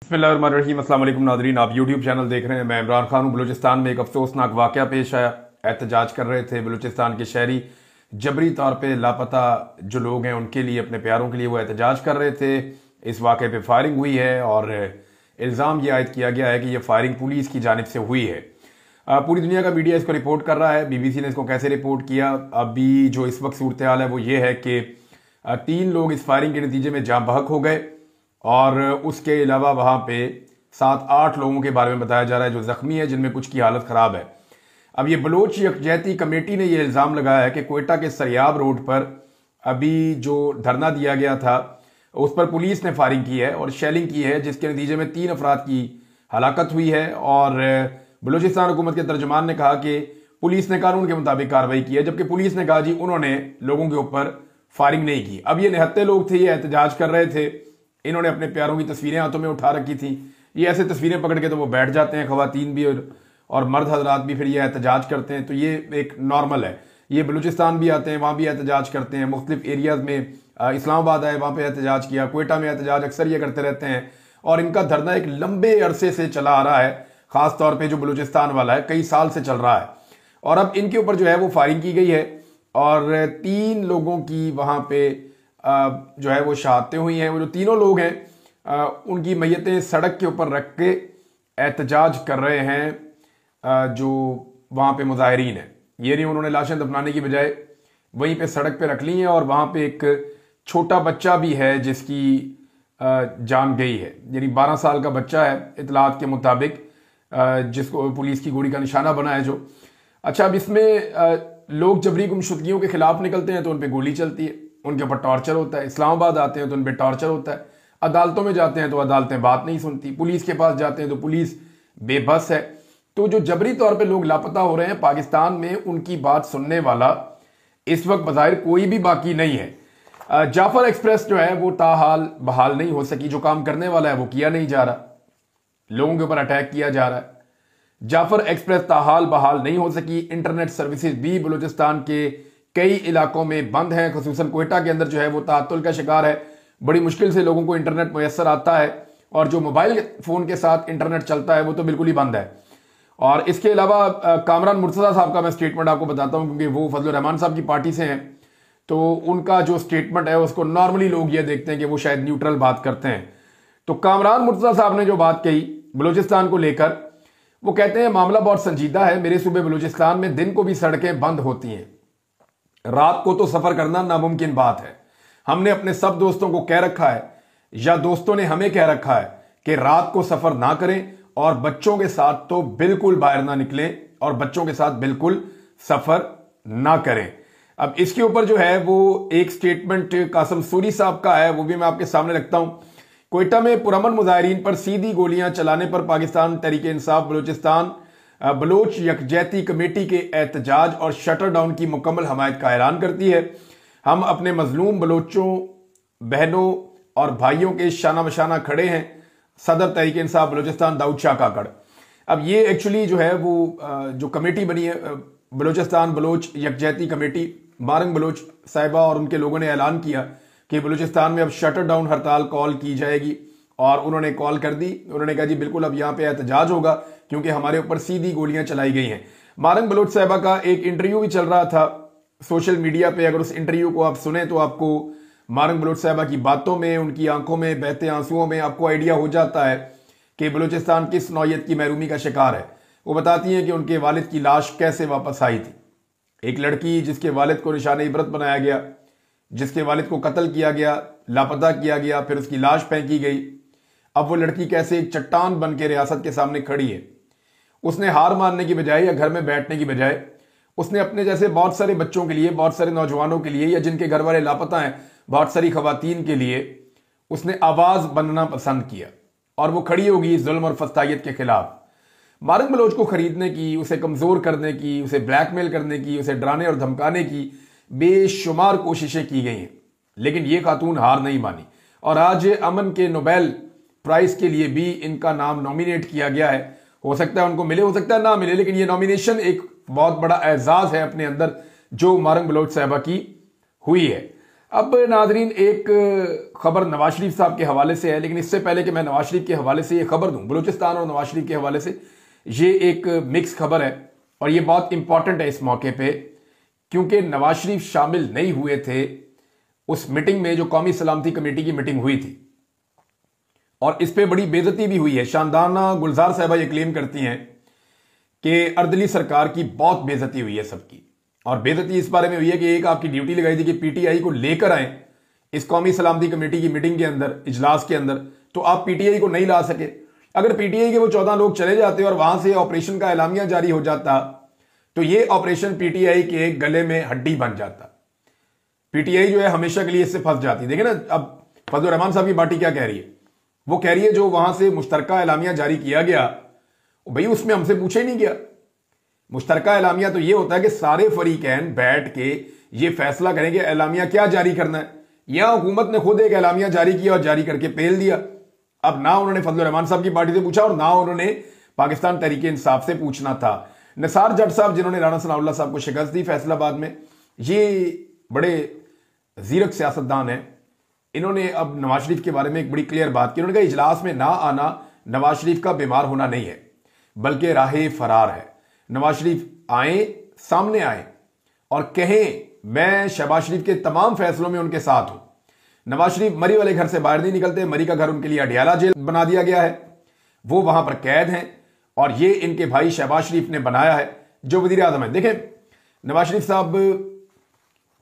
बिस्मिल्लाहिर्रहमानिर्रहीम। अस्सलाम वालेकुम नाज़रीन, आप यूट्यूब चैनल देख रहे हैं। मैं इमरान खान हूँ। बलूचिस्तान में एक अफसोसनाक वाक़या पेश आया। एहतजाज कर रहे थे बलूचिस्तान के शहरी, जबरी तौर पे लापता जो लोग हैं उनके लिए, अपने प्यारों के लिए वो एहतजाज कर रहे थे। इस वाक़े पे फायरिंग हुई है और इल्ज़ाम ये आयद किया गया है कि यह फायरिंग पुलिस की जानिब से हुई है। पूरी दुनिया का मीडिया इसको रिपोर्ट कर रहा है। BBC ने इसको कैसे रिपोर्ट किया, अभी जो इस वक्त सूरत हाल है वो ये है कि 3 लोग इस फायरिंग के नतीजे में जाँ बहक हो गए और उसके अलावा वहाँ पे 7-8 लोगों के बारे में बताया जा रहा है जो ज़ख्मी है, जिनमें कुछ की हालत ख़राब है। अब ये बलोच यकजहती कमेटी ने ये इल्ज़ाम लगाया है कि कोयटा के सरियाब रोड पर अभी जो धरना दिया गया था उस पर पुलिस ने फायरिंग की है और शेलिंग की है, जिसके नतीजे में 3 अफराद की हलाकत हुई है। और बलूचिस्तान हुकूमत के तर्जमान ने कहा कि पुलिस ने कानून के मुताबिक कार्रवाई की है, जबकि पुलिस ने कहा जी उन्होंने लोगों के ऊपर फायरिंग नहीं की। अब ये निहत्ते लोग थे, ये एहतजाज कर रहे थे, इन्होंने अपने प्यारों की तस्वीरें हाथों में उठा रखी थी। ये ऐसे तस्वीरें पकड़ के तो वो बैठ जाते हैं, खवातीन भी और मर्द हजरात भी, फिर ये एहतजाज करते हैं। तो ये एक नॉर्मल है। ये बलूचिस्तान भी आते हैं, वहाँ भी एहतजाज करते हैं। मुख्तलिफ एरियाज में, इस्लामाबाद आए, वहाँ पे एहतजाज किया, कोयटा में एहतजाज अक्सर ये करते रहते हैं। और इनका धरना एक लंबे अरसे से चला आ रहा है, खास तौर पर जो बलूचिस्तान वाला है, कई साल से चल रहा है। और अब इनके ऊपर जो है वो फायरिंग की गई है और 3 लोगों की वहाँ पे जो है वो शहादतें हुई हैं। वो जो तीनों लोग हैं उनकी मैयतें सड़क के ऊपर रख के एहतजाज कर रहे हैं जो वहाँ पे मुजाहिरीन हैं। ये नहीं उन्होंने लाशें दफनाने की बजाय वहीं पे सड़क पे रख ली हैं। और वहाँ पे एक छोटा बच्चा भी है जिसकी जान गई है, यानी 12 साल का बच्चा है इतलात के मुताबिक, जिसको पुलिस की गोली का निशाना बना है जो। अच्छा, अब इसमें लोग जबरी गुमशुदगियों के खिलाफ निकलते हैं तो उन पर गोली चलती है, उनके ऊपर टॉर्चर होता है। इस्लामाबाद आते हैं तो उन पर टॉर्चर होता है। अदालतों में जाते हैं तो अदालतें बात नहीं सुनती। पुलिस के पास जाते हैं तो पुलिस बेबस है। तो जो जबरी तौर पे लोग लापता हो रहे हैं पाकिस्तान में, उनकी बात सुनने वाला इस वक्त बज़ाहिर कोई भी बाकी नहीं है। जाफर एक्सप्रेस जो है वो ताहाल बहाल नहीं हो सकी। जो काम करने वाला है वो किया नहीं जा रहा, लोगों के ऊपर अटैक किया जा रहा है। जाफर एक्सप्रेस ताहाल बहाल नहीं हो सकी। इंटरनेट सर्विसेज भी बलूचिस्तान के कई इलाकों में बंद हैं, खुसूसन कोयटा के अंदर जो है वो ताअत्तुल का शिकार है। बड़ी मुश्किल से लोगों को इंटरनेट मुयस्सर आता है और जो मोबाइल फ़ोन के साथ इंटरनेट चलता है वो तो बिल्कुल ही बंद है। और इसके अलावा कामरान मुर्तज़ा साहब का मैं स्टेटमेंट आपको बताता हूँ, क्योंकि वो फजल रहमान साहब की पार्टी से हैं, तो उनका जो स्टेटमेंट है उसको नॉर्मली लोग ये देखते हैं कि वो शायद न्यूट्रल बात करते हैं। तो कामरान मुर्तज़ा साहब ने जो बात कही बलूचिस्तान को लेकर, वो कहते हैं मामला बहुत संजीदा है। मेरे सूबे बलूचिस्तान में दिन को भी सड़कें बंद होती हैं, रात को तो सफर करना नामुमकिन बात है। हमने अपने सब दोस्तों को कह रखा है, या दोस्तों ने हमें कह रखा है कि रात को सफर ना करें और बच्चों के साथ तो बिल्कुल बाहर ना निकलें और बच्चों के साथ बिल्कुल सफर ना करें। अब इसके ऊपर जो है वो एक स्टेटमेंट कासम सूरी साहब का है, वो भी मैं आपके सामने रखता हूं। कोयटा में पुरअमन मुजाहिरीन पर सीधी गोलियां चलाने पर पाकिस्तान तहरीक इंसाफ बलूचिस्तान बलोच यकजहती कमेटी के एहतजाज और शटर डाउन की मुकम्मल हमायत का ऐलान करती है। हम अपने मजलूम बलोचों, बहनों और भाइयों के शाना बशाना खड़े हैं। सदर तहरीक इंसाफ बलूचिस्तान दाऊद शाह काकड़। अब ये एक्चुअली जो है वो जो कमेटी बनी है Balochistan Bloch यकजहती committee, Marang Bloch साहिबा और उनके लोगों ने ऐलान किया कि बलूचिस्तान में अब शटर डाउन हड़ताल कॉल की जाएगी। और उन्होंने कॉल कर दी। उन्होंने कहा जी बिल्कुल अब यहाँ पे एहतजाज होगा क्योंकि हमारे ऊपर सीधी गोलियां चलाई गई हैं। मारंग बलोच साहिबा का एक इंटरव्यू भी चल रहा था सोशल मीडिया पे। अगर उस इंटरव्यू को आप सुने तो आपको मारंग बलोच साहिबा की बातों में, उनकी आंखों में बहते आंसुओं में आपको आइडिया हो जाता है कि बलूचिस्तान किस नौयत की महरूमी का शिकार है। वो बताती हैं कि उनके वालिद की लाश कैसे वापस आई थी। एक लड़की जिसके वालिद को निशान इबरत बनाया गया, जिसके वालिद को कत्ल किया गया, लापता किया गया, फिर उसकी लाश फेंकी गई। अब वो लड़की कैसे एक चट्टान बन के रियासत के सामने खड़ी है। उसने हार मानने की बजाय या घर में बैठने की बजाय उसने अपने जैसे बहुत सारे बच्चों के लिए, बहुत सारे नौजवानों के लिए, या जिनके घर वाले लापता हैं, बहुत सारी खवातीन के लिए उसने आवाज बनना पसंद किया और वो खड़ी होगी जुल्म और फस्तायत के खिलाफ। मारंग बलोच को खरीदने की, उसे कमजोर करने की, उसे ब्लैकमेल करने की, उसे डराने और धमकाने की बेशुमार कोशिशें की गई हैं, लेकिन ये खातून हार नहीं मानी। और आज अमन के नोबेल प्राइज के लिए भी इनका नाम नॉमिनेट किया गया है। हो सकता है उनको मिले, हो सकता है ना मिले, लेकिन ये नॉमिनेशन एक बहुत बड़ा एजाज है अपने अंदर जो मारंग बलोच साहिबा की हुई है। अब नाजरीन एक खबर नवाज शरीफ साहब के हवाले से है, लेकिन इससे पहले कि मैं नवाज शरीफ के हवाले से ये खबर दूं, बलूचिस्तान और नवाज शरीफ के हवाले से ये एक मिक्स खबर है और ये बहुत इंपॉर्टेंट है इस मौके पे, क्योंकि नवाज शरीफ शामिल नहीं हुए थे उस मीटिंग में जो कौमी सलामती कमेटी की मीटिंग हुई थी और इस पर बड़ी बेइज्जती भी हुई है। शानदाना गुलजार साहबा ये क्लेम करती हैं कि अर्दली सरकार की बहुत बेइज्जती हुई है सबकी, और बेइज्जती इस बारे में हुई है कि एक आपकी ड्यूटी लगाई थी कि पीटीआई को लेकर आए इस कौमी सलामती कमेटी की मीटिंग के अंदर, इजलास के अंदर, तो आप पीटीआई को नहीं ला सके। अगर पीटीआई के वो 14 लोग चले जाते और वहां से ऑपरेशन का एलामिया जारी हो जाता तो ये ऑपरेशन पीटीआई के गले में हड्डी बन जाता। पीटीआई जो है हमेशा के लिए इससे फंस जाती। देखिए ना, अब फजल रहमान साहब की पार्टी क्या कह रही है, वो कह रही है जो वहां से मुश्तरका एलामिया जारी किया गया भाई उसमें हमसे पूछा ही नहीं गया। मुश्तरका एलामिया तो ये होता है कि सारे फरीकैन बैठ के ये फैसला करेंगे एलामिया क्या जारी करना है। यहां हुकूमत ने खुद एक एलामिया जारी किया और जारी करके पेल दिया। अब ना उन्होंने फजल रहमान साहब की पार्टी से पूछा और ना उन्होंने पाकिस्तान तहरीक इंसाफ से पूछना था। निसार जट साहब जिन्होंने राणा सनाउल्लाह साहब को शिकस्त दी फैसलाबाद में, ये बड़े जीरक सियासतदान हैं। इन्होंने अब नवाज शरीफ के बारे में एक बड़ी क्लियर बात की। उन्होंने कहा इजलास में ना आना नवाज शरीफ का बीमार होना नहीं है बल्कि राह फरार है। नवाज शरीफ आए, सामने आए और कहें मैं शहबाज शरीफ के तमाम फैसलों में उनके साथ हूं। नवाज शरीफ मरी वाले घर से बाहर नहीं निकलते, मरी का घर उनके लिए अडियाला जेल बना दिया गया है, वो वहां पर कैद हैं और ये इनके भाई शहबाज शरीफ ने बनाया है जो वजीर आजम है। देखें, नवाज शरीफ साहब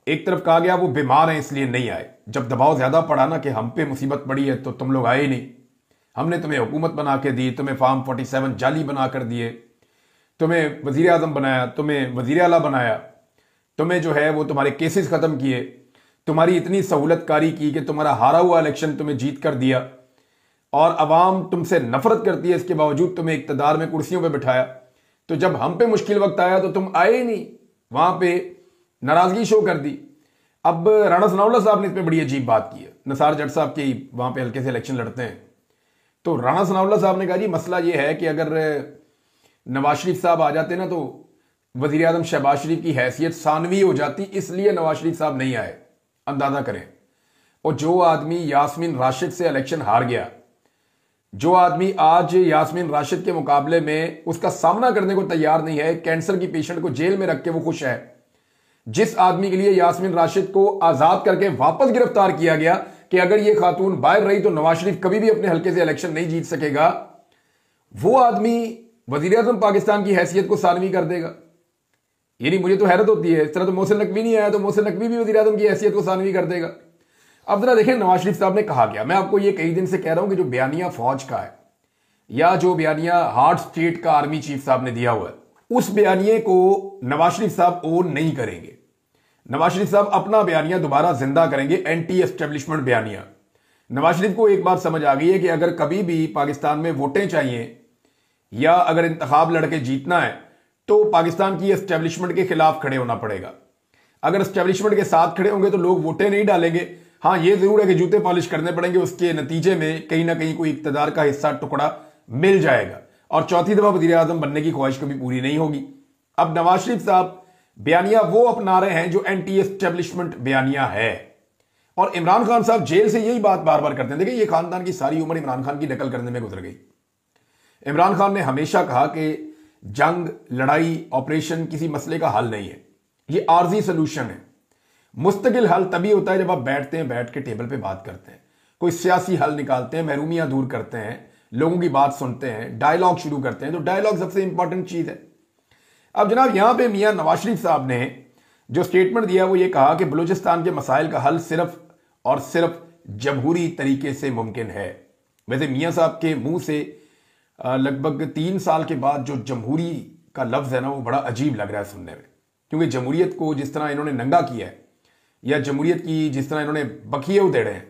एक तरफ कहा गया वो बीमार हैं इसलिए नहीं आए, जब दबाव ज्यादा पड़ा ना कि हम पे मुसीबत पड़ी है तो तुम लोग आए ही नहीं, हमने तुम्हें हुकूमत बना के दी, तुम्हें फार्म 47 जाली बना कर दिए, तुम्हें वजीर आजम बनाया, तुम्हें वजीर आला बनाया, तुम्हें जो है वो तुम्हारे केसेस खत्म किए, तुम्हारी इतनी सहूलतकारी की कि तुम्हारा हारा हुआ इलेक्शन तुम्हें जीत कर दिया और अवाम तुमसे नफरत करती है, इसके बावजूद तुम्हें इक्तदार में कुर्सियों पे बिठाया। तो जब हम पे मुश्किल वक्त आया तो तुम आए ही नहीं, वहां पे नाराजगी शो कर दी। अब राणा सनाउल्लाह साहब ने इस पर बड़ी अजीब बात की है। निसार जट साहब के वहां पे हल्के से इलेक्शन लड़ते हैं, तो राणा सनाउल्लाह साहब ने कहा जी मसला ये है कि अगर नवाज शरीफ साहब आ जाते ना तो वजीर आजम शहबाज शरीफ की हैसियत सानवी हो जाती, इसलिए नवाज शरीफ साहब नहीं आए। अंदाजा करें, और जो आदमी यास्मीन राशिद से इलेक्शन हार गया, जो आदमी आज यास्मीन राशिद के मुकाबले में उसका सामना करने को तैयार नहीं है, कैंसर की पेशेंट को जेल में रख के वो खुश है, जिस आदमी के लिए यास्मीन राशिद को आजाद करके वापस गिरफ्तार किया गया कि अगर ये खातून बाहर रही तो नवाज शरीफ कभी भी अपने हल्के से इलेक्शन नहीं जीत सकेगा, वो आदमी वजीर आजम पाकिस्तान की हैसियत को सानवी कर देगा। यानी मुझे तो हैरत होती है, इस तरह तो मोहसिन नकवी नहीं आया तो मोहसिन नकवी भी वजीर आजम की हैसियत को सानवी कर देगा। अब जरा देखें नवाज शरीफ साहब ने कहा क्या। मैं आपको ये कई दिन से कह रहा हूं कि जो बयानिया फौज का है या जो बयानिया हार्ड स्टेट का आर्मी चीफ साहब ने दिया हुआ है, उस बयानिए को नवाज शरीफ साहब ओन नहीं करेंगे। नवाज शरीफ साहब अपना बयानिया दोबारा जिंदा करेंगे, एंटी एस्टेब्लिशमेंट बयानिया। नवाज शरीफ को एक बात समझ आ गई है कि अगर कभी भी पाकिस्तान में वोटें चाहिए या अगर इंतखाब लड़के जीतना है तो पाकिस्तान की एस्टेब्लिशमेंट के खिलाफ खड़े होना पड़ेगा। अगर एस्टेब्लिशमेंट के साथ खड़े होंगे तो लोग वोटें नहीं डालेंगे। हाँ, ये जरूर है कि जूते पॉलिश करने पड़ेंगे, उसके नतीजे में कहीं ना कहीं कोई इक्तदार का हिस्सा टुकड़ा मिल जाएगा और चौथी दफा वजीर आजम बनने की ख्वाहिश कभी पूरी नहीं होगी। अब नवाज शरीफ साहब बयानिया वो अपना रहे हैं जो एंटी एस्टेब्लिशमेंट बयानिया है, और इमरान खान साहब जेल से यही बात बार बार करते हैं। देखिए, ये खानदान की सारी उम्र इमरान खान की नकल करने में गुजर गई। इमरान खान ने हमेशा कहा कि जंग, लड़ाई, ऑपरेशन किसी मसले का हल नहीं है, ये आर्जी सोल्यूशन है। मुस्तकिल हल तभी होता है जब आप बैठते हैं, बैठ के टेबल पे बात करते हैं, कोई सियासी हल निकालते हैं, महरूमियां दूर करते हैं, लोगों की बात सुनते हैं, डायलॉग शुरू करते हैं। तो डायलॉग सबसे इंपॉर्टेंट चीज है। अब जनाब यहां पे मियां नवाज शरीफ साहब ने जो स्टेटमेंट दिया वो ये कहा कि बलूचिस्तान के मसाइल का हल सिर्फ और सिर्फ जमहूरी तरीके से मुमकिन है। वैसे मियां साहब के मुंह से लगभग 3 साल के बाद जो जमहूरी का लफ्ज है ना वो बड़ा अजीब लग रहा है सुनने में, क्योंकि जमहूरियत को जिस तरह इन्होंने नंगा किया है या जमहूरियत की जिस तरह इन्होंने बखिए उधेड़े हैं,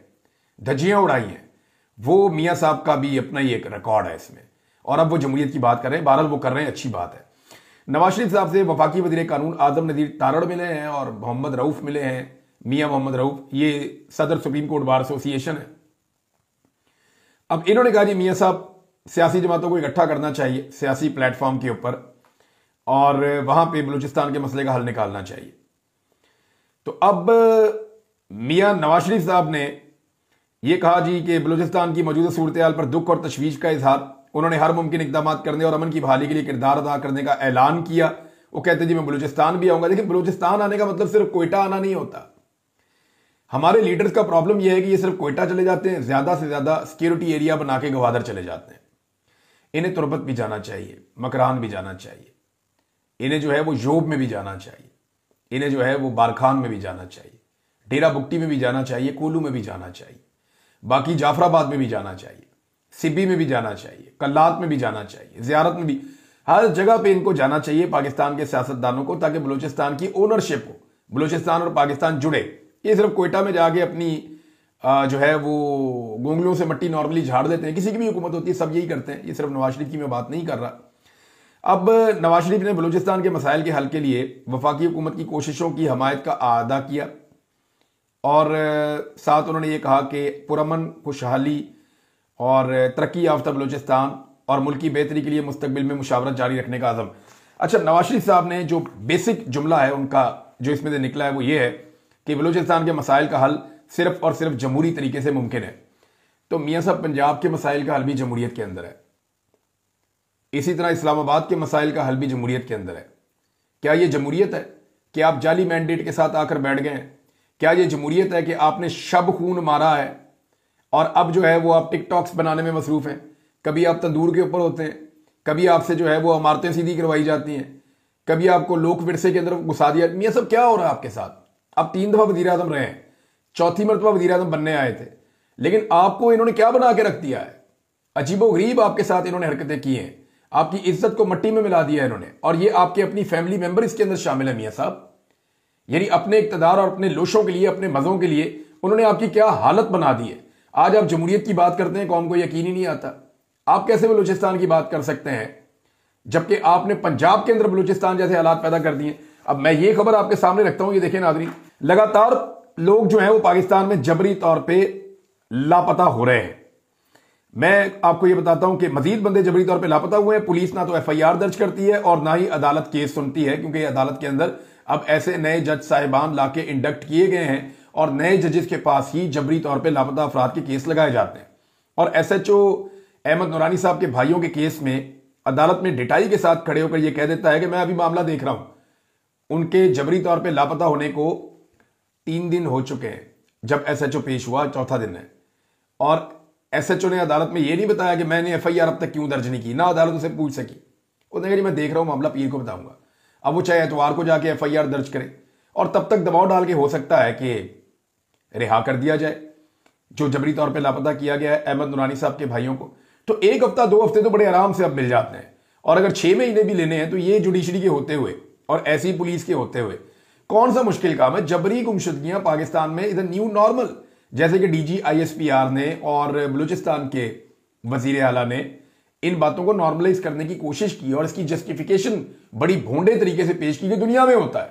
धज्जियां उड़ाई हैं, वो मियां साहब का भी अपना ही एक रिकॉर्ड है इसमें। और अब वो जमहूरियत की बात कर रहे हैं, बहरहाल वो कर रहे हैं, अच्छी बात है। नवाज शरीफ साहब से वफाकी वजीर कानून आजम नजीर तारड़ मिले हैं और मोहम्मद रऊफ मिले हैं, मियां मोहम्मद रऊफ, ये सदर सुप्रीम कोर्ट बार एसोसिएशन है। अब इन्होंने कहा जी मियां साहब सियासी जमातों को इकट्ठा करना चाहिए सियासी प्लेटफॉर्म के ऊपर और वहां पे बलूचिस्तान के मसले का हल निकालना चाहिए। तो अब मियां नवाज शरीफ साहब ने यह कहा जी कि बलूचिस्तान की मौजूदा सूरत हाल पर दुख और तशवीश का इजहार, उन्होंने हर मुमकिन इकदाम करने और अमन की बहाली के लिए किरदार अदा करने का ऐलान किया। वो कहते जी मैं बलूचिस्तान भी आऊंगा। लेकिन बलूचिस्तान आने का मतलब सिर्फ कोयटा आना नहीं होता। हमारे लीडर्स का प्रॉब्लम यह है कि ये सिर्फ कोयटा चले जाते हैं, ज्यादा से ज्यादा सिक्योरिटी एरिया बना के गवादर चले जाते हैं। इन्हें तुरबत भी जाना चाहिए, मकरान भी जाना चाहिए, इन्हें जो है वो योब में भी जाना चाहिए, इन्हें जो है वो बारखान में भी जाना चाहिए, डेरा बुक्टी में भी जाना चाहिए, कोलू में भी जाना चाहिए, बाकी जाफराबाद में भी जाना चाहिए, सिब्बी में भी जाना चाहिए, कल्लात में भी जाना चाहिए, जियारत में भी, हर जगह पे इनको जाना चाहिए पाकिस्तान के सियासतदानों को, ताकि बलूचिस्तान की ओनरशिप हो, बलूचिस्तान और पाकिस्तान जुड़े। ये सिर्फ कोयटा में जाके अपनी जो है वो गोंगलों से मट्टी नॉर्मली झाड़ देते हैं। किसी की भी हुकूमत होती है सब यही करते हैं। ये सिर्फ नवाज शरीफ की मैं बात नहीं कर रहा। अब नवाज शरीफ ने बलूचिस्तान के मसाइल के हल के लिए वफाकी हुकूमत की कोशिशों की हमायत का आदा किया और साथ उन्होंने ये कहा कि पुरअमन, खुशहाली और तरक्की याफ्ता बलूचिस्तान और मुल्क की बेहतरी के लिए मुस्तकबिल में मुशावरत जारी रखने का अज़म। अच्छा, नवाज शरीफ साहब ने जो बेसिक जुमला है उनका जो इसमें से निकला है वो ये है कि बलूचिस्तान के मसाइल का हल सिर्फ और सिर्फ जमहूरी तरीके से मुमकिन है। तो मियां साहब, पंजाब के मसाइल का हल भी जमहूरियत के अंदर है, इसी तरह इस्लामाबाद के मसाइल का हल भी जमहूरियत के अंदर है। क्या यह जमहूरियत है कि आप जाली मैंडेट के साथ आकर बैठ गए हैं? क्या यह जमहूरियत है कि आपने शब खून मारा है और अब जो है वो आप टिकटॉक्स बनाने में मसरूफ हैं? कभी आप तंदूर के ऊपर होते हैं, कभी आपसे जो है वो इमारतें सीधी करवाई जाती हैं, कभी आपको लोक विरसे के अंदर घुसा दिया। मियां साहब, क्या हो रहा है आपके साथ? आप 3 दफा वजीर आजम रहे हैं, 4थी मरतबा वजीर आजम बनने आए थे, लेकिन आपको इन्होंने क्या बना के रख दिया है? अजीबोगरीब आपके साथ इन्होंने हरकतें की हैं, आपकी इज्जत को मट्टी में मिला दिया है इन्होंने। और ये आपके अपनी फैमिली मेंबर इसके अंदर शामिल है मियां साहब। यानी अपने इक्तदार और अपने लोशों के लिए, अपने मजों के लिए उन्होंने आपकी क्या हालत बना दी है। आज आप जमहूरियत की बात करते हैं, कौम को यकीन ही नहीं आता। आप कैसे बलूचिस्तान की बात कर सकते हैं जबकि आपने पंजाब के अंदर बलूचिस्तान जैसे हालात पैदा कर दिए। अब मैं ये खबर आपके सामने रखता हूं, ये देखें नाज़रीन, लगातार लोग जो हैं वो पाकिस्तान में जबरी तौर पे लापता हो रहे हैं। मैं आपको ये बताता हूं कि मजीद बंदे जबरी तौर पे लापता हुए हैं। पुलिस ना तो FIR दर्ज करती है और ना ही अदालत केस सुनती है, क्योंकि अदालत के अंदर अब ऐसे नए जज साहिबान लाके इंडक्ट किए गए हैं और नए जजेस के पास ही जबरी तौर पे लापता अफराद के केस लगाए जाते हैं। और SHO अहमद नूरानी साहब के भाइयों के केस में अदालत में डिटाई के साथ खड़े होकर यह कह देता है कि मैं अभी मामला देख रहा हूं। उनके जबरी तौर पे लापता होने को 3 दिन हो चुके हैं, जब SHO पेश हुआ 4था दिन है। और SHO ने अदालत में यह नहीं बताया कि मैंने FIR अब तक क्यों दर्ज नहीं की, ना अदालत उसे पूछ सकी। उसने कहा जी मैं देख रहा हूं मामला, पीर को बताऊंगा। अब वो चाहे एतवार को जाके FIR दर्ज करे और तब तक दबाव डाल के हो सकता है कि रिहा कर दिया जाए जो जबरी तौर पे लापता किया गया है अहमद नूरानी साहब के भाइयों को। तो 1 हफ्ता 2 हफ्ते तो बड़े आराम से अब मिल जाते हैं, और अगर 6 महीने भी लेने हैं तो ये जुडिशरी के होते हुए और ऐसी पुलिस के होते हुए कौन सा मुश्किल काम है। जबरी गुमशुदगियां पाकिस्तान में इधर न्यू नॉर्मल, जैसे कि DG ISPR ने और बलूचिस्तान के वजीर आला ने इन बातों को नॉर्मलाइज करने की कोशिश की और इसकी जस्टिफिकेशन बड़ी भोंडे तरीके से पेश की कि दुनिया में होता है।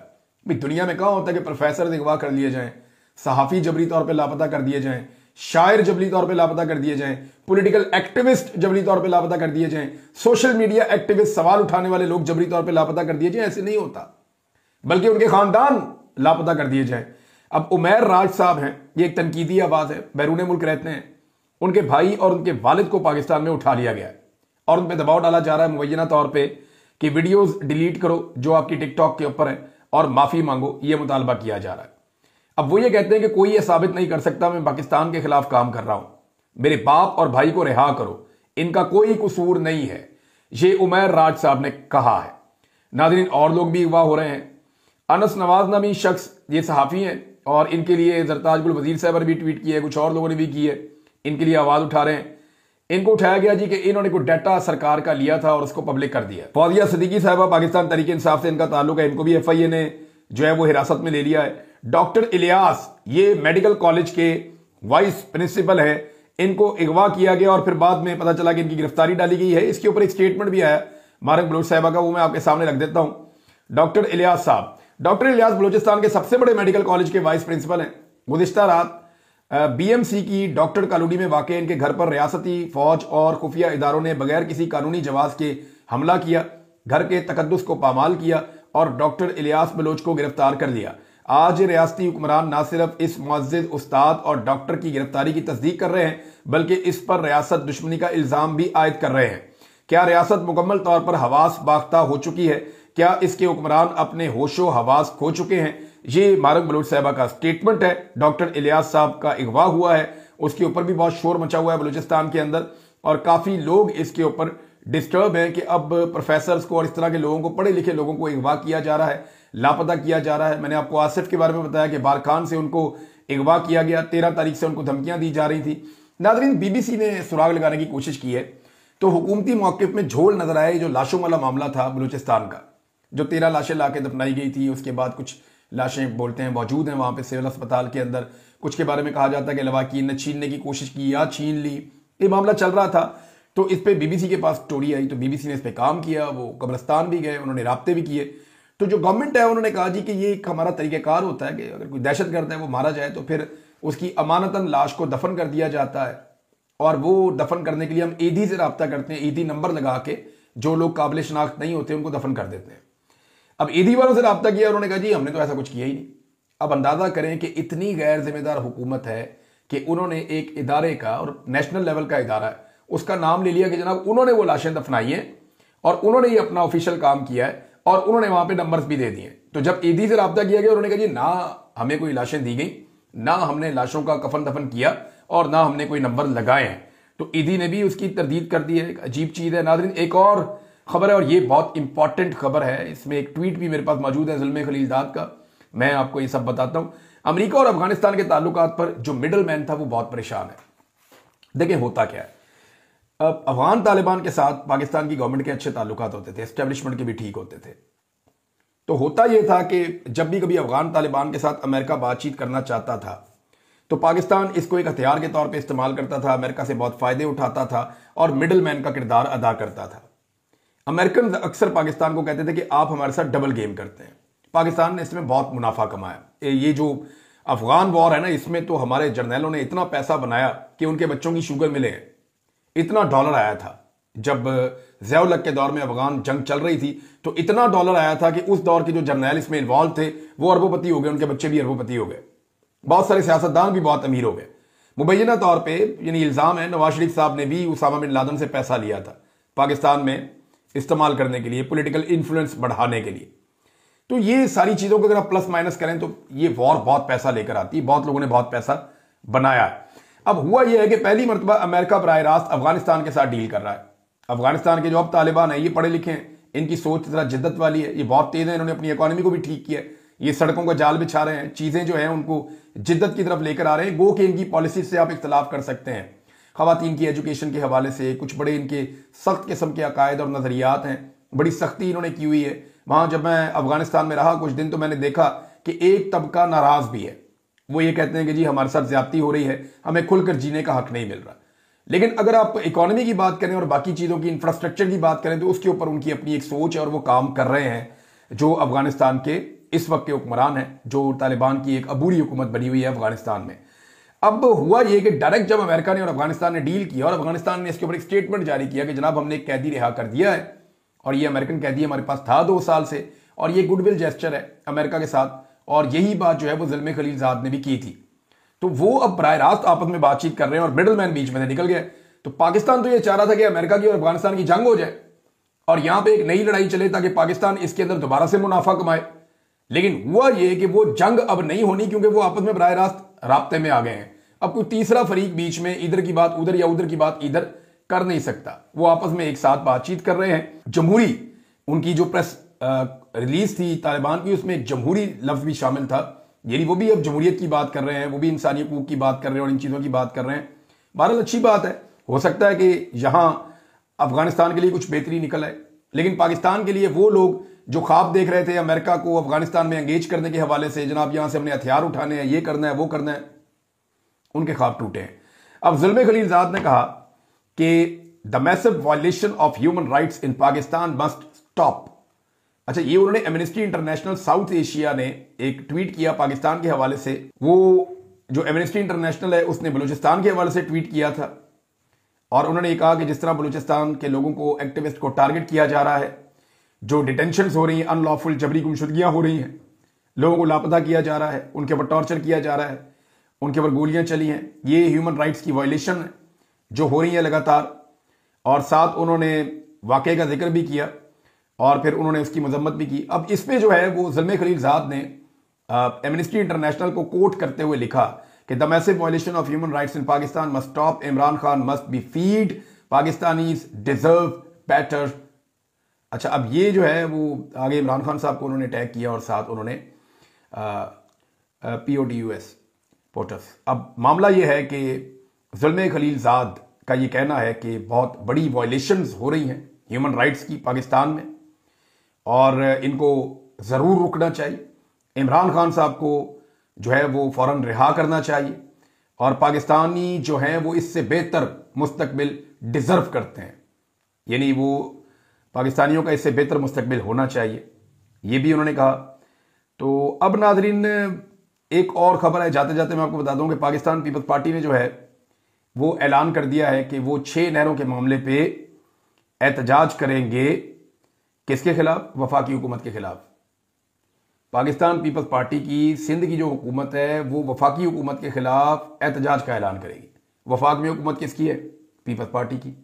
भाई दुनिया में कहां होता है कि प्रोफेसर अगवा कर लिए जाएं, सहाफी जबरी तौर पर लापता कर दिए जाएं, शायर जबरी तौर पे लापता कर दिए जाएं, पॉलिटिकल एक्टिविस्ट जबरी तौर पे लापता कर दिए जाएं, सोशल मीडिया एक्टिविस्ट, सवाल उठाने वाले लोग जबरी तौर पे लापता कर दिए जाएं। ऐसे नहीं होता, बल्कि उनके खानदान लापता कर दिए जाएं। अब उमैर राज साहब हैं, ये एक तनकीदी आवाज है, बैरून मुल्क रहते हैं। उनके भाई और उनके वालिद को पाकिस्तान में उठा लिया गया है और उन पर दबाव डाला जा रहा है मुबैना तौर पर कि वीडियोज डिलीट करो जो आपकी टिकटॉक के ऊपर है और माफी मांगो, यह मुतालबा किया जा रहा है। अब वो ये कहते हैं कि कोई ये साबित नहीं कर सकता मैं पाकिस्तान के खिलाफ काम कर रहा हूं, मेरे बाप और भाई को रिहा करो, इनका कोई कसूर नहीं है, ये उमैर राज साहब ने कहा है। नाज़रीन, और लोग भी अगवा हो रहे हैं। अनस नवाज नामी शख्स, ये सहाफ़ी हैं और इनके लिए जरताज गुल वजीर साहब ने भी ट्वीट किया है, कुछ और लोगों ने भी की है, इनके लिए आवाज उठा रहे हैं। इनको उठाया गया जी कि इन्होंने कोई डाटा सरकार का लिया था और उसको पब्लिक कर दिया। फौजिया सिद्दीकी साहबा पाकिस्तान तहरीक इंसाफ से इनका ताल्लुक है, इनको भी FIA ने जो है वो हिरासत में ले लिया है। डॉक्टर इलियास, ये मेडिकल कॉलेज के वाइस प्रिंसिपल है, इनको अगवा किया गया और फिर बाद में पता चला कि इनकी गिरफ्तारी डाली गई है। इसके ऊपर एक स्टेटमेंट भी आया मारक बलोच साहबा का, वो मैं आपके सामने रख देता हूं। डॉक्टर इलियास साहब, डॉक्टर इलियास बलूचिस्तान के सबसे बड़े मेडिकल कॉलेज के वाइस प्रिंसिपल हैं। गुज़िश्ता रात BMC की डॉक्टर कॉलोनी में वाक़ इनके घर पर रियासती फौज और खुफिया इदारों ने बगैर किसी कानूनी जवाज के हमला किया, घर के तकद्दुस को पामाल किया और डॉक्टर इलियास बलोच को गिरफ्तार कर लिया। आज रियासती हुक्मरान न सिर्फ इस मुअज्जिज उस्ताद और डॉक्टर की गिरफ्तारी की तस्दीक कर रहे हैं बल्कि इस पर रियासत दुश्मनी का इल्जाम भी आयद कर रहे हैं। क्या रियासत मुकम्मल तौर पर हवास बाख्ता हो चुकी है? क्या इसके हुक्मरान अपने होशो हवास खो चुके हैं? ये मारक बलोच साहबा का स्टेटमेंट है। डॉक्टर इलियास साहब का अगवा हुआ है, उसके ऊपर भी बहुत शोर मचा हुआ है बलूचिस्तान के अंदर और काफी लोग इसके ऊपर डिस्टर्ब हैं कि अब प्रोफेसर्स को और इस तरह के लोगों को, पढ़े लिखे लोगों को अगवा किया जा रहा है, लापता किया जा रहा है। मैंने आपको आसिफ के बारे में बताया कि बारखान से उनको अगवा किया गया, 13 तारीख से उनको धमकियां दी जा रही थी। नादरीन, बीबीसी ने सुराग लगाने की कोशिश की है तो हुकूमती मौक़िफ़ में झोल नजर आया। जो लाशों वाला मामला था बलूचिस्तान का, जो 13 लाशें लाके दफनाई गई थी, उसके बाद कुछ लाशें बोलते हैं मौजूद हैं वहां पे सिविल अस्पताल के अंदर, कुछ के बारे में कहा जाता है कि लवाकीन ने छीनने की कोशिश की या छीन ली। ये मामला चल रहा था तो इस पे बीबीसी के पास स्टोरी आई तो बीबीसी ने इस पे काम किया। वो कब्रिस्तान भी गए, उन्होंने राब्ते भी किए। तो जो गवर्नमेंट है उन्होंने कहा जी कि ये एक हमारा तरीक़ाकार होता है कि अगर कोई दहशतगर्द है वो मारा जाए तो फिर उसकी अमानतन लाश को दफन कर दिया जाता है और वो दफन करने के लिए हम ईदी से रब्ता करते हैं। ईदी नंबर लगा के जो लोग काबिल शनाख्त नहीं होते उनको दफन कर देते हैं। अब ईदी वालों से रब्ता किया, उन्होंने कहा जी हमने तो ऐसा कुछ किया ही नहीं। अब अंदाजा करें कि इतनी गैर जिम्मेदार हुकूमत है कि उन्होंने एक इदारे का, और नेशनल लेवल का इदारा है, उसका नाम ले लिया कि जनाब उन्होंने वो लाशें दफनाई हैं और उन्होंने ये अपना ऑफिशियल काम किया है और उन्होंने वहां पे नंबर्स भी दे दिए। तो जब ईदी से रब्ता किया गया उन्होंने कहा जी ना हमें कोई लाशें दी गई, ना हमने लाशों का कफन दफन किया और ना हमने कोई नंबर लगाए हैं। तो ईदी ने भी उसकी तरदीद कर दी है। एक अजीब चीज है। नाज़रीन, एक और खबर है और ये बहुत इंपॉर्टेंट खबर है। इसमें एक ट्वीट भी मेरे पास मौजूद है ज़ुल्म खलीलजाद का, मैं आपको ये सब बताता हूं। अमेरिका और अफगानिस्तान के ताल्लुकात पर जो मिडल मैन था वो बहुत परेशान है। देखिए होता क्या है, अब अफगान तालिबान के साथ पाकिस्तान की गवर्नमेंट के अच्छे ताल्लुकात होते थे, एस्टेब्लिशमेंट के भी ठीक होते थे। तो होता यह था कि जब भी कभी अफगान तालिबान के साथ अमेरिका बातचीत करना चाहता था तो पाकिस्तान इसको एक हथियार के तौर पे इस्तेमाल करता था, अमेरिका से बहुत फायदे उठाता था और मिडल मैन का किरदार अदा करता था। अमेरिकन अक्सर पाकिस्तान को कहते थे कि आप हमारे साथ डबल गेम करते हैं। पाकिस्तान ने इसमें बहुत मुनाफा कमाया। ये जो अफगान वॉर है ना, इसमें तो हमारे जर्नैलों ने इतना पैसा बनाया कि उनके बच्चों की शुगर मिले। इतना डॉलर आया था जब ज़िया-उल-हक के दौर में अफगान जंग चल रही थी, तो इतना डॉलर आया था कि उस दौर के जो जर्नैल इसमें इन्वॉल्व थे वो अरबोपति हो गए, उनके बच्चे भी अरबोपति हो गए, बहुत सारे सियासतदान भी बहुत अमीर हो गए। मुबैना तौर पे यानी इल्ज़ाम है नवाज शरीफ साहब ने भी उसामा बिन लादेन से पैसा लिया था पाकिस्तान में इस्तेमाल करने के लिए, पॉलिटिकल इन्फ्लुएंस बढ़ाने के लिए। तो ये सारी चीज़ों को अगर आप प्लस माइनस करें तो ये वॉर बहुत पैसा लेकर आती है, बहुत लोगों ने बहुत पैसा बनाया है। अब हुआ यह है कि पहली मरतबा अमेरिका बराह रास्त अफगानिस्तान के साथ डील कर रहा है। अफगानिस्तान के जो अब तालिबान है ये पढ़े लिखे हैं, इनकी सोच जरा जिद्दत वाली है, ये बहुत तेज है, इन्होंने अपनी इकोनॉमी को भी ठीक किया है, ये सड़कों का जाल बिछा रहे हैं, चीजें जो हैं उनको जिद्दत की तरफ लेकर आ रहे हैं। गो कि इनकी पॉलिसी से आप इख्तलाफ कर सकते हैं, खवातीन की एजुकेशन के हवाले से कुछ बड़े इनके सख्त किस्म के अकायद और नजरियात हैं, बड़ी सख्ती इन्होंने की हुई है। वहां जब मैं अफगानिस्तान में रहा कुछ दिन तो मैंने देखा कि एक तबका नाराज भी है, वो ये कहते हैं कि जी हमारे साथ ज्यादती हो रही है, हमें खुलकर जीने का हक नहीं मिल रहा। लेकिन अगर आप इकोनॉमी की बात करें और बाकी चीजों की, इंफ्रास्ट्रक्चर की बात करें तो उसके ऊपर उनकी अपनी एक सोच है और वो काम कर रहे हैं। जो अफगानिस्तान के इस वक्त के हुक्मरान हैं, जो तालिबान की एक अबूरी हुकूमत बनी हुई है अफगानिस्तान में। अब हुआ यह कि डायरेक्ट जब अमेरिका ने और अफगानिस्तान ने डील किया और अफगानिस्तान ने इसके ऊपर एक स्टेटमेंट जारी किया कि जनाब हमने एक कैदी रिहा कर दिया है और ये अमेरिकन कैदी हमारे पास था 2 साल से और ये गुडविल जेस्चर है अमेरिका के साथ, और यही बात जो है वो ज़ुल्म खलीलजाद ने भी की थी। तो वो अब बराह रास्त आपस में बातचीत कर रहे हैं और मिडल मैन बीच में से निकल गए। तो पाकिस्तान तो ये चाह रहा था कि अमेरिका की और अफगानिस्तान की जंग हो जाए और यहां पे एक नई लड़ाई चले ताकि पाकिस्तान इसके अंदर दोबारा से मुनाफा कमाए। लेकिन हुआ ये कि वो जंग अब नहीं होनी क्योंकि वो आपस में बराह रास्त राब्ते में आ गए हैं। अब कोई तीसरा फरीक बीच में इधर की बात उधर या उधर की बात इधर कर नहीं सकता। वो आपस में एक साथ बातचीत कर रहे हैं। जमहूरी उनकी जो प्रेस रिलीज थी तालिबान की, उसमें एक जमहूरी लफ्ज भी शामिल था, यानी वो भी अब जमहूरियत की बात कर रहे हैं, वो भी इंसानी हकूक की बात कर रहे हैं और इन चीज़ों की बात कर रहे हैं। बहरहाल अच्छी बात है, हो सकता है कि यहां अफगानिस्तान के लिए कुछ बेहतरी निकल आए। लेकिन पाकिस्तान के लिए वो लोग जो ख्वाब देख रहे थे अमेरिका को अफगानिस्तान में एंगेज करने के हवाले से, जनाब यहां से हमने हथियार उठाने हैं, ये करना है वो करना है, उनके ख्वाब टूटे हैं। अब ज़ुल्म खलीलजाद ने कहा कि the massive violation of human rights in Pakistan must stop. अच्छा, ये उन्होंने एमनेस्टी इंटरनेशनल साउथ एशिया ने एक ट्वीट किया पाकिस्तान के हवाले से। वो जो एमनेस्टी इंटरनेशनल है उसने बलूचिस्तान के हवाले से ट्वीट किया था और उन्होंने ये कहा कि जिस तरह बलूचिस्तान के लोगों को, एक्टिविस्ट को टारगेट किया जा रहा है, जो डिटेंशंस हो रही हैं, अनलॉफुल जबरी गुमशुदगियां हो रही हैं, लोगों को लापता किया जा रहा है, उनके ऊपर टॉर्चर किया जा रहा है, उनके ऊपर गोलियां चली हैं। ये ह्यूमन राइट्स की वायलेशन है जो हो रही है लगातार। और साथ उन्होंने वाकये का जिक्र भी किया और फिर उन्होंने उसकी मजम्मत भी की। अब इस पे जो है वो ज़ुल्म खलीलज़ाद ने एमनेस्टी इंटरनेशनल को कोट करते हुए लिखा कि the massive violation of human rights in Pakistan must stop, Imran Khan must be feed, Pakistanis deserve better. अच्छा, अब ये जो है वो आगे इमरान खान साहब को उन्होंने टैग किया और साथ उन्होंने POTUS पोटस। अब मामला ये है कि ज़ुल्म खलीलज़ाद का ये कहना है कि बहुत बड़ी वायलेशंस हो रही हैं ह्यूमन राइट्स की पाकिस्तान में और इनको ज़रूर रुकना चाहिए। इमरान खान साहब को जो है वो फ़ौरन रिहा करना चाहिए और पाकिस्तानी जो हैं वो इससे बेहतर मुस्तकबिल डिज़र्व करते हैं, यानी वो पाकिस्तानियों का इससे बेहतर मुस्तकबिल होना चाहिए, ये भी उन्होंने कहा। तो अब नाज़रीन एक और ख़बर है, जाते जाते मैं आपको बता दूं कि पाकिस्तान पीपल्स पार्टी ने जो है वो ऐलान कर दिया है कि वो 6 नहरों के मामले पे एहतजाज करेंगे। किसके खिलाफ? वफाकी हुकूमत के खिलाफ। पाकिस्तान पीपल्स पार्टी की सिंध की जो हुकूमत है वो वफाकी हुकूमत के खिलाफ एहतजाज का ऐलान करेगी। वफाक में हुकूमत किसकी है? पीपल्स पार्टी की।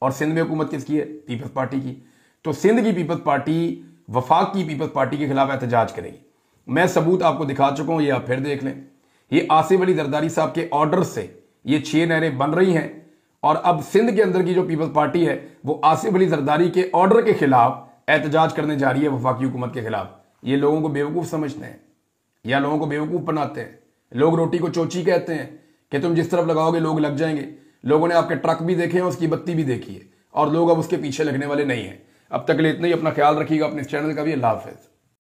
और सिंध में हुकूमत किसकी है? पीपल्स पार्टी की। तो सिंध की पीपल्स पार्टी वफाक की पीपल्स पार्टी के खिलाफ एहतजाज करेगी। मैं सबूत आपको दिखा चुका हूं, ये आप फिर देख लें। ये आसिफ अली जरदारी साहब के ऑर्डर से ये 6 नहरें बन रही हैं और अब सिंध के अंदर की जो पीपल्स पार्टी है वो आसिफ अली जरदारी के ऑर्डर के खिलाफ एहतजाज करने जा रही है, वफाकी हुकूमत के खिलाफ। ये लोगों को बेवकूफ़ समझते हैं या लोगों को बेवकूफ़ बनाते हैं। लोग रोटी को चोची कहते हैं कि तुम जिस तरफ लगाओगे लोग लग जाएंगे। लोगों ने आपके ट्रक भी देखे हैं, उसकी बत्ती भी देखी है और लोग अब उसके पीछे लगने वाले नहीं हैं। अब तक के लिए इतना ही। अपना ख्याल रखिएगा, अपने इस चैनल का भी। अल्लाह हाफ़िज़।